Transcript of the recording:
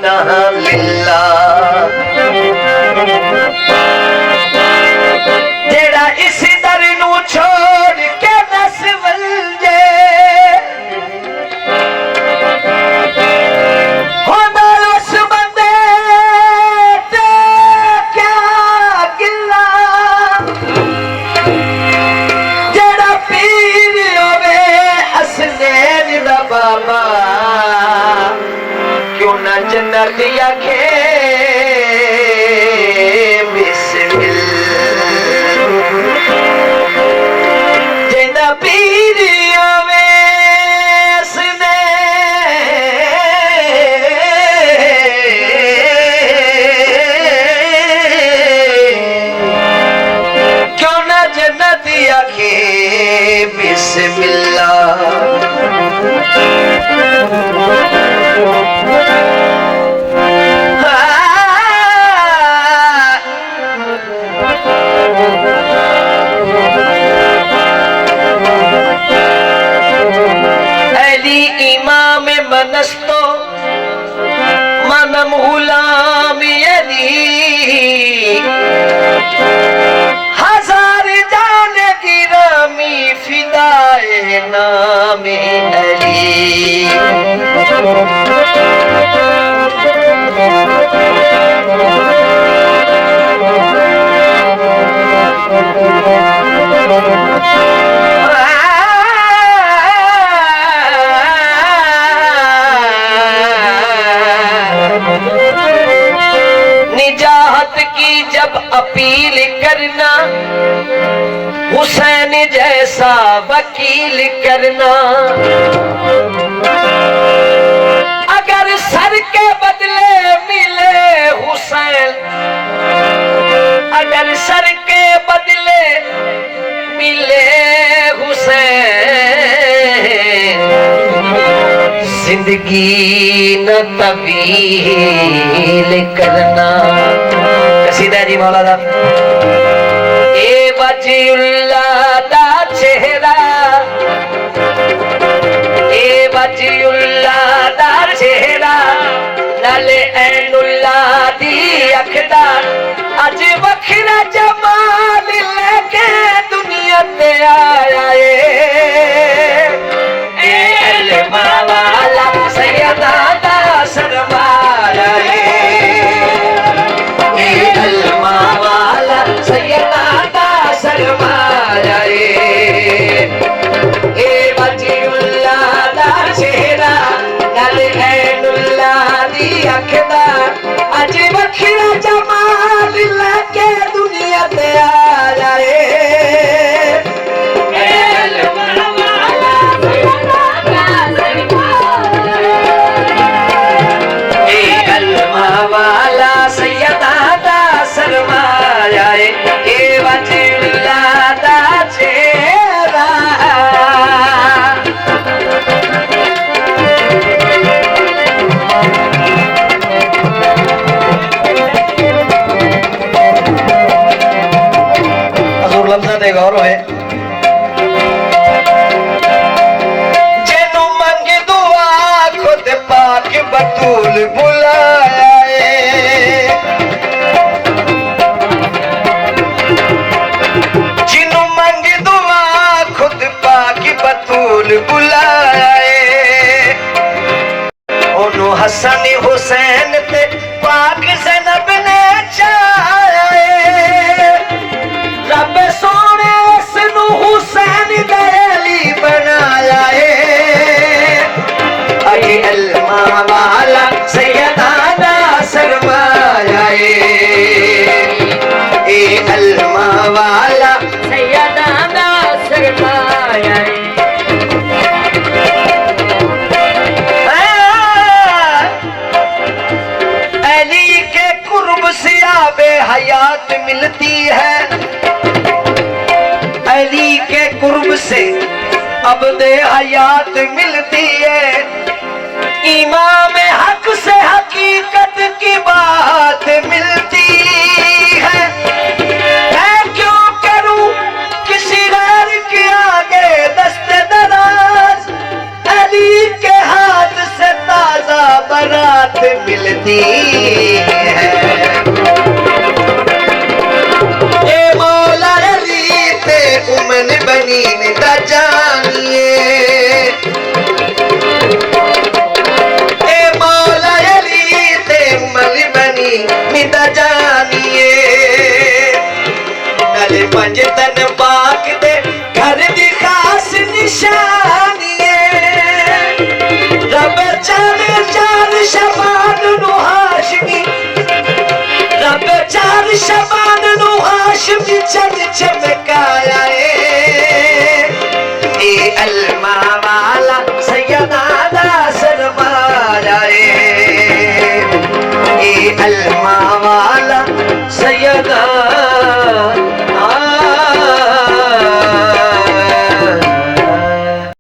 ना लिल्ला जेड़ा इस दर नू छोड़ के दस वलजे होना उस बंदे ते क्या गिला जेड़ा पीर होवे हसनैन दा बाबा क्यों ना जन्नत आखे पीर होवे हसनैन क्यों ना जन्नत आखे बिस्मिल्लाह मनस्तो मनम गुलाम यदी हजार जान गिरामी फिदाए नामे अली निजाहत की जब अपील करना हुसैन जैसा वकील करना अगर सर के बदले मिले हुसैन अगर सर के बदले मिले हुसैन जिंदगी न तवील करना कसीदा जी मौलाना ए वजीउल्लाह दा चेहरा ए वजीउल्लाह दा चेहरा नाले ऐनुल्लाह दी अखदा अज वखरा जमाल लेके दुनिया ते आया वाला सैयदा दा सरमाया अलमा वाला सैयदा दा सरमाया ए वजीउल्लाह दा चेहरा नाल ऐनुल्लाह दी अखदा अज वखरा जमाल लेके दुनिया ते आया वाला सैयदा दा सरमाया ए वजीउल्लाह दा चेहरा हजूर लफ्ज़ां ते गौर होए जेनू मंग दुआ खुद पाक बतूल बुलाया बुलाए ओनू हसन हुसैन ते पाक ज़ैनब ने चाहे रब सोने इसनू हुसैन दे अली बनाया अगे अलमा वाला सैयदा दा सरमाया ए अलमा वाला सैयदा दा सरमाया हयात मिलती है अली के कुर्ब से अब्दे हयात मिलती है इमाम हक से हकीकत की बात मिलती है मैं क्यों करूं किसी गैर के आगे दस्ते दराज अली के हाथ से ताजा बारात मिलती चमकती है। ए मौला अली ते उमन बनी निदा जानिए, ए मौला अली ते उमन बनी निदा जानिए। नले पंज तन पाक दे घर दी खास निशानिए। रब चार चार शबान नु हाशमी, रब चार शबान नु हाशमी चल चमकाया ए अलमा वाला सैयदा दा सरमाया ए अलमा वाला सैयदा